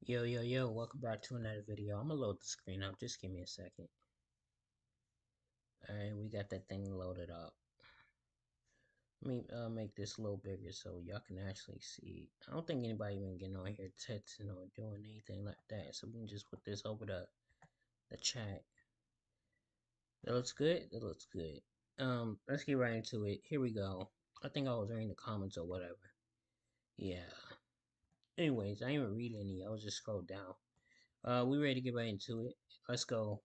Yo, welcome back to another video. I'm gonna load the screen up. Just give me a second. Alright, we got that thing loaded up. Let me make this a little bigger so y'all can actually see. I don't think anybody even getting on here texting or doing anything like that. So we can just put this over the chat. That looks good? That looks good. Let's get right into it. Here we go. I think I was reading the comments or whatever. Yeah. Anyways, I didn't even read any. I was just scrolled down. We ready to get right into it. Let's go.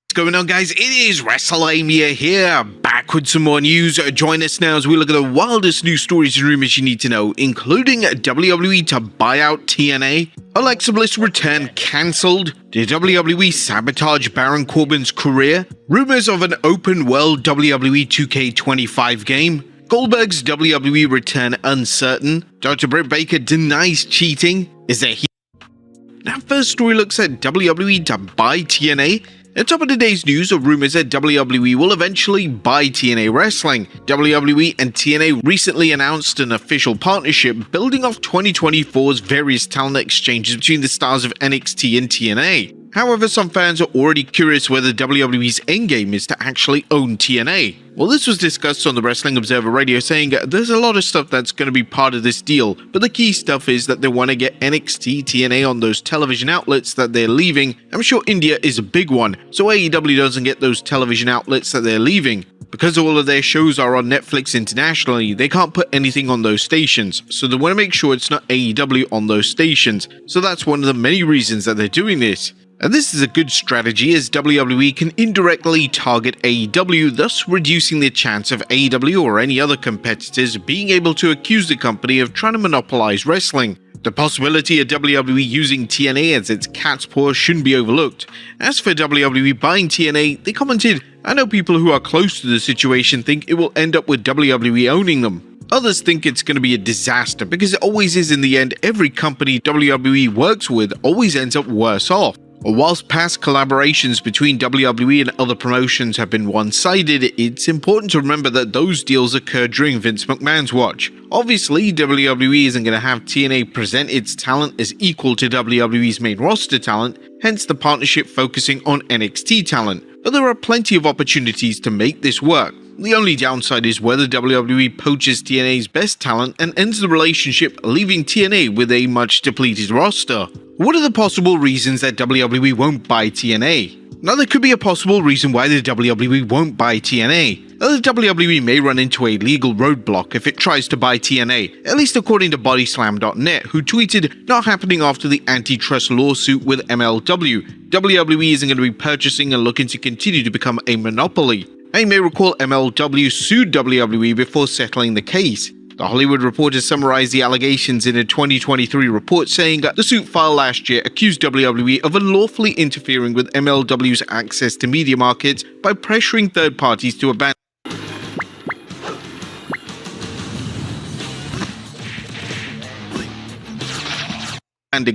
What's going on, guys? It is WrestleMania here, back with some more news. Join us now as we look at the wildest news stories and rumors you need to know, including WWE to buy out TNA, Alexa Bliss return cancelled, did WWE sabotage Baron Corbin's career, rumors of an open world WWE 2K25 game, Goldberg's WWE return uncertain, Dr. Britt Baker denies cheating, is there heat? Now, first story looks at WWE to buy TNA. At top of today's news are rumors that WWE will eventually buy TNA Wrestling. WWE and TNA recently announced an official partnership building off 2024's various talent exchanges between the stars of NXT and TNA. However, some fans are already curious whether WWE's endgame is to actually own TNA. Well, this was discussed on the Wrestling Observer Radio, saying there's a lot of stuff that's going to be part of this deal, but the key stuff is that they want to get NXT, TNA on those television outlets that they're leaving. I'm sure India is a big one, so AEW doesn't get those television outlets that they're leaving. Because all of their shows are on Netflix internationally, they can't put anything on those stations, so they want to make sure it's not AEW on those stations, so that's one of the many reasons that they're doing this. And this is a good strategy as WWE can indirectly target AEW, thus reducing the chance of AEW or any other competitors being able to accuse the company of trying to monopolize wrestling. The possibility of WWE using TNA as its cat's paw shouldn't be overlooked. As for WWE buying TNA, they commented, "I know people who are close to the situation think it will end up with WWE owning them. Others think it's going to be a disaster because it always is in the end. Every company WWE works with always ends up worse off." Whilst past collaborations between WWE and other promotions have been one-sided, it's important to remember that those deals occurred during Vince McMahon's watch. Obviously, WWE isn't going to have TNA present its talent as equal to WWE's main roster talent, hence the partnership focusing on NXT talent. But there are plenty of opportunities to make this work. The only downside is whether WWE poaches TNA's best talent and ends the relationship, leaving TNA with a much depleted roster. What are the possible reasons that WWE won't buy TNA? Now, there could be a possible reason why the WWE won't buy TNA. The WWE may run into a legal roadblock if it tries to buy TNA, at least according to Bodyslam.net, who tweeted, "Not happening after the antitrust lawsuit with MLW. WWE isn't going to be purchasing and looking to continue to become a monopoly." You may recall MLW sued WWE before settling the case. The Hollywood Reporter summarized the allegations in a 2023 report, saying that the suit filed last year accused WWE of unlawfully interfering with MLW's access to media markets by pressuring third parties to abandon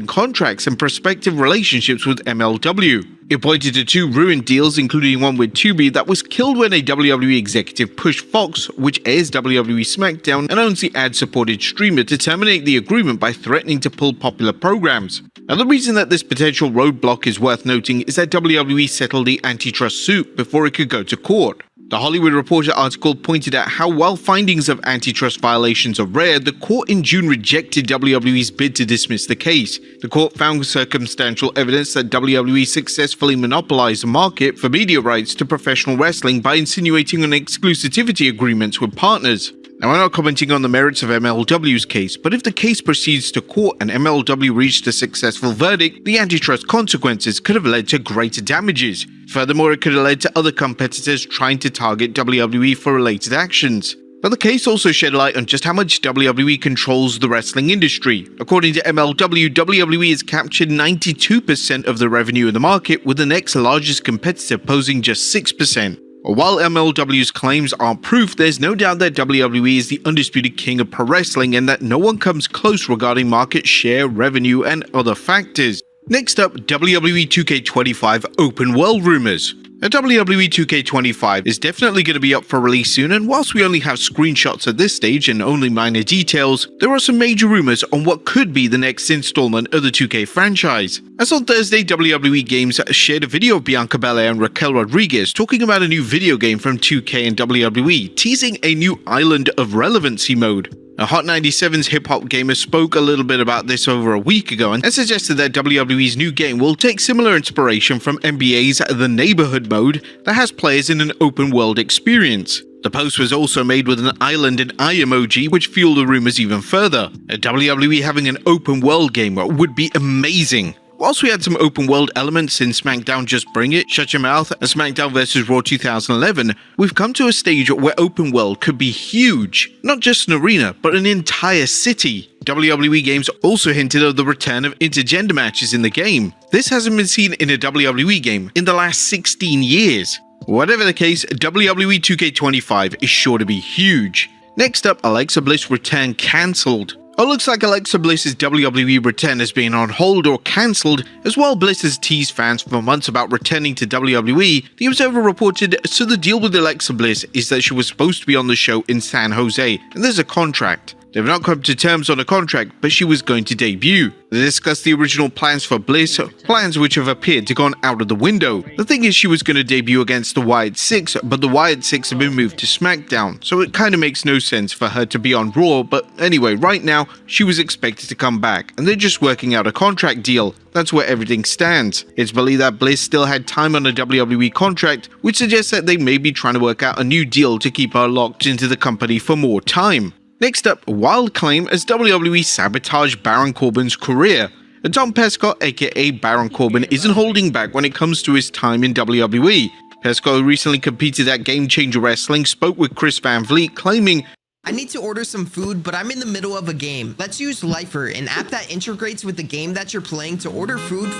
contracts and prospective relationships with MLW. It pointed to two ruined deals, including one with Tubi that was killed when a WWE executive pushed Fox, which airs WWE SmackDown and owns the ad-supported streamer, to terminate the agreement by threatening to pull popular programs. Now, the reason that this potential roadblock is worth noting is that WWE settled the antitrust suit before it could go to court. The Hollywood Reporter article pointed out how, while findings of antitrust violations are rare, the court in June rejected WWE's bid to dismiss the case. The court found circumstantial evidence that WWE successfully monopolized the market for media rights to professional wrestling by insinuating on exclusivity agreements with partners. Now, I'm not commenting on the merits of MLW's case, but if the case proceeds to court and MLW reached a successful verdict, the antitrust consequences could have led to greater damages. Furthermore, it could have led to other competitors trying to target WWE for related actions. But the case also shed light on just how much WWE controls the wrestling industry. According to MLW, WWE has captured 92% of the revenue in the market, with the next largest competitor posing just 6%. While MLW's claims aren't proof, there's no doubt that WWE is the undisputed king of pro wrestling and that no one comes close regarding market share, revenue, and other factors. Next up, WWE 2K25 open world rumors. A WWE 2K25 is definitely going to be up for release soon, and whilst we only have screenshots at this stage and only minor details, there are some major rumors on what could be the next installment of the 2K franchise. As on Thursday, WWE Games shared a video of Bianca Belair and Raquel Rodriguez talking about a new video game from 2K and WWE, teasing a new Island of Relevancy mode. A Hot 97's hip-hop gamer spoke a little bit about this over a week ago and suggested that WWE's new game will take similar inspiration from NBA's The Neighborhood mode that has players in an open-world experience. The post was also made with an island and eye emoji, which fueled the rumors even further. A WWE having an open-world game would be amazing. Whilst we had some open world elements in SmackDown Just Bring It, Shut Your Mouth, and SmackDown vs. Raw 2011, we've come to a stage where open world could be huge. Not just an arena, but an entire city. WWE Games also hinted of the return of intergender matches in the game. This hasn't been seen in a WWE game in the last 16 years. Whatever the case, WWE 2K25 is sure to be huge. Next up, Alexa Bliss return cancelled. It looks like Alexa Bliss's WWE return has been on hold or cancelled, as while Bliss has teased fans for months about returning to WWE, the Observer reported, so the deal with Alexa Bliss is that she was supposed to be on the show in San Jose, and there's a contract. They've not come to terms on a contract, but she was going to debut. They discussed the original plans for Bliss, plans which have appeared to gone out of the window. The thing is, she was going to debut against the Wyatt Six, but the Wyatt Six have been moved to SmackDown, so it kind of makes no sense for her to be on Raw, but anyway, right now, she was expected to come back, and they're just working out a contract deal. That's where everything stands. It's believed that Bliss still had time on a WWE contract, which suggests that they may be trying to work out a new deal to keep her locked into the company for more time. Next up, wild claim as WWE sabotaged Baron Corbin's career. Tom Pescott, aka Baron Corbin, isn't holding back when it comes to his time in WWE. Pescott, who recently competed at Game Changer Wrestling, spoke with Chris Van Vliet, claiming, I need to order some food, but I'm in the middle of a game. Let's use Lifer, an app that integrates with the game that you're playing to order food.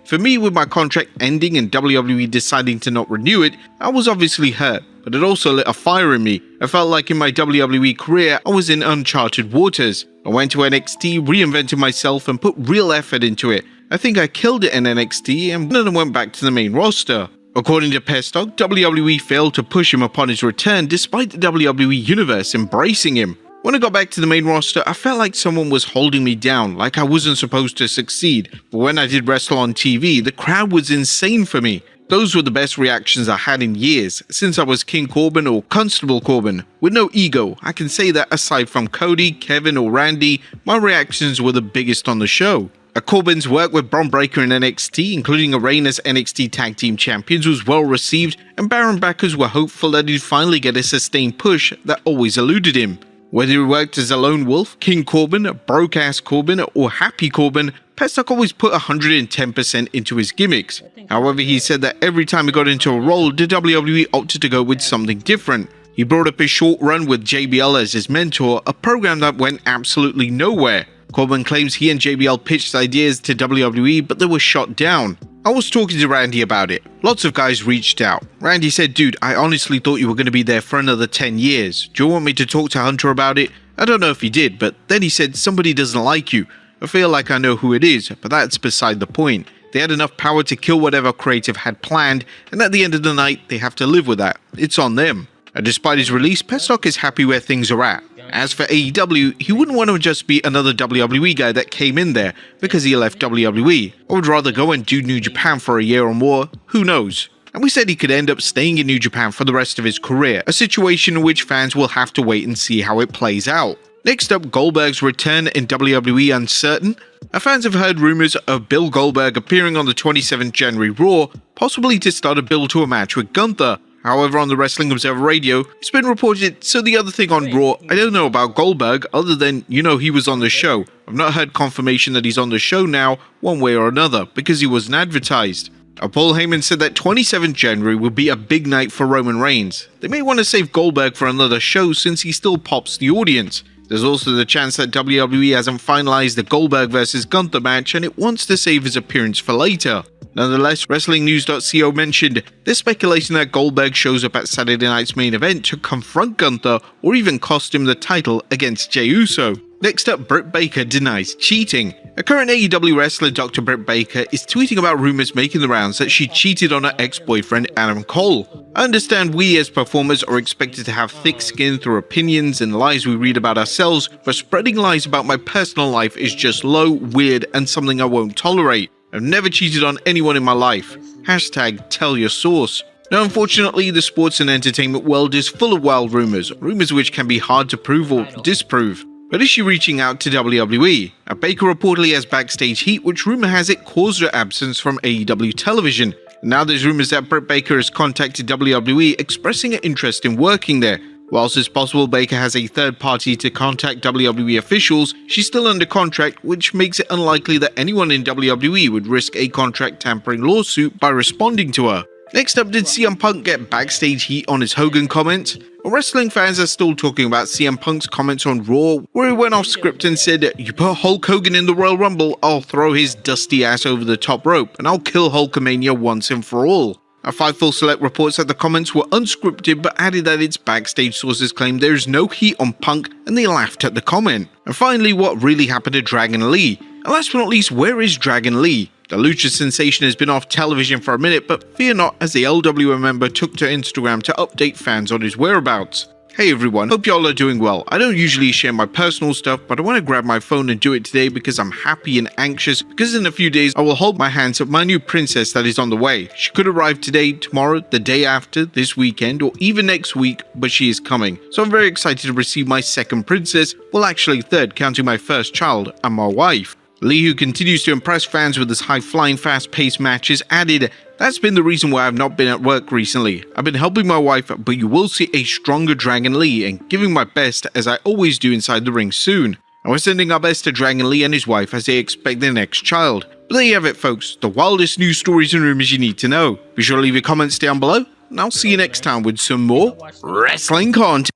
For me, with my contract ending and WWE deciding to not renew it, I was obviously hurt, but it also lit a fire in me. I felt like in my WWE career, I was in uncharted waters. I went to NXT, reinvented myself, and put real effort into it. I think I killed it in NXT and then went back to the main roster. According to Pescott, WWE failed to push him upon his return despite the WWE Universe embracing him. When I got back to the main roster, I felt like someone was holding me down, like I wasn't supposed to succeed. But when I did wrestle on TV, the crowd was insane for me. Those were the best reactions I had in years, since I was King Corbin or Constable Corbin. With no ego, I can say that aside from Cody, Kevin or Randy, my reactions were the biggest on the show. Corbin's work with Bron Breakker in NXT, including a reign as NXT Tag Team Champions, was well received, and Baron backers were hopeful that he'd finally get a sustained push that always eluded him. Whether he worked as a lone wolf, King Corbin, Broke-Ass Corbin, or Happy Corbin, Pescott always put 110% into his gimmicks. However, he said that every time he got into a role, the WWE opted to go with something different. He brought up his short run with JBL as his mentor, a program that went absolutely nowhere. Corbin claims he and JBL pitched ideas to WWE, but they were shot down. I was talking to Randy about it. Lots of guys reached out. Randy said, dude, I honestly thought you were going to be there for another 10 years. Do you want me to talk to Hunter about it? I don't know if he did, but then he said, somebody doesn't like you. I feel like I know who it is, but that's beside the point. They had enough power to kill whatever creative had planned, and at the end of the night, they have to live with that. It's on them. And despite his release, Pescott is happy where things are at. As for AEW, he wouldn't want to just be another WWE guy that came in there because he left WWE. I would rather go and do New Japan for a year or more, who knows. And we said he could end up staying in New Japan for the rest of his career, a situation in which fans will have to wait and see how it plays out. Next up, Goldberg's return in WWE uncertain. Our fans have heard rumors of Bill Goldberg appearing on the 27th January Raw, possibly to start a build to a match with Gunther. However, on the Wrestling Observer Radio, it's been reported, so the other thing on Raw, I don't know about Goldberg, other than, he was on the show. I've not heard confirmation that he's on the show now, one way or another, because he wasn't advertised. Paul Heyman said that 27th January would be a big night for Roman Reigns. They may want to save Goldberg for another show since he still pops the audience. There's also the chance that WWE hasn't finalized the Goldberg vs Gunther match and it wants to save his appearance for later. Nonetheless, WrestlingNews.co mentioned there's speculation that Goldberg shows up at Saturday night's main event to confront Gunther or even cost him the title against Jey Uso. Next up, Britt Baker denies cheating. A current AEW wrestler, Dr. Britt Baker, is tweeting about rumors making the rounds that she cheated on her ex-boyfriend Adam Cole. I understand we as performers are expected to have thick skin through opinions and lies we read about ourselves, but spreading lies about my personal life is just low, weird, and something I won't tolerate. I've never cheated on anyone in my life. Hashtag tell your source. Now, unfortunately, the sports and entertainment world is full of wild rumors which can be hard to prove or disprove. But is she reaching out to WWE? Baker reportedly has backstage heat, which rumor has it caused her absence from AEW television. Now there's rumors that Britt Baker has contacted WWE expressing an interest in working there. Whilst it's possible Baker has a third party to contact WWE officials, she's still under contract, which makes it unlikely that anyone in WWE would risk a contract tampering lawsuit by responding to her. Next up, did CM Punk get backstage heat on his Hogan comment? Wrestling fans are still talking about CM Punk's comments on Raw, where he went off script and said, "You put Hulk Hogan in the Royal Rumble, I'll throw his dusty ass over the top rope, and I'll kill Hulkamania once and for all." Fightful Select reports that the comments were unscripted, but added that its backstage sources claimed there is no heat on Punk, and they laughed at the comment. And finally, what really happened to Dragon Lee? And last but not least, where is Dragon Lee? The Lucha sensation has been off television for a minute, but fear not, as the LWO member took to Instagram to update fans on his whereabouts. Hey everyone, hope y'all are doing well. I don't usually share my personal stuff, but I want to grab my phone and do it today because I'm happy and anxious, because in a few days I will hold my hands up my new princess that is on the way. She could arrive today, tomorrow, the day after, this weekend, or even next week, but she is coming. So I'm very excited to receive my second princess, well actually third, counting my first child and my wife. Lee, who continues to impress fans with his high-flying, fast-paced matches, added, "That's been the reason why I've not been at work recently. I've been helping my wife, but you will see a stronger Dragon Lee and giving my best as I always do inside the ring soon." And we're sending our best to Dragon Lee and his wife as they expect their next child. But there you have it, folks, the wildest news stories and rumors you need to know. Be sure to leave your comments down below, and I'll see you next time with some more wrestling content.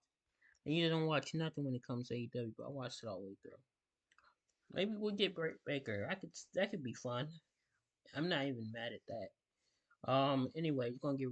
You don't watch nothing when it comes to AEW, but I watched it all the way through. Maybe we'll get Britt Baker. That could be fun. I'm not even mad at that. Anyway, we're gonna get right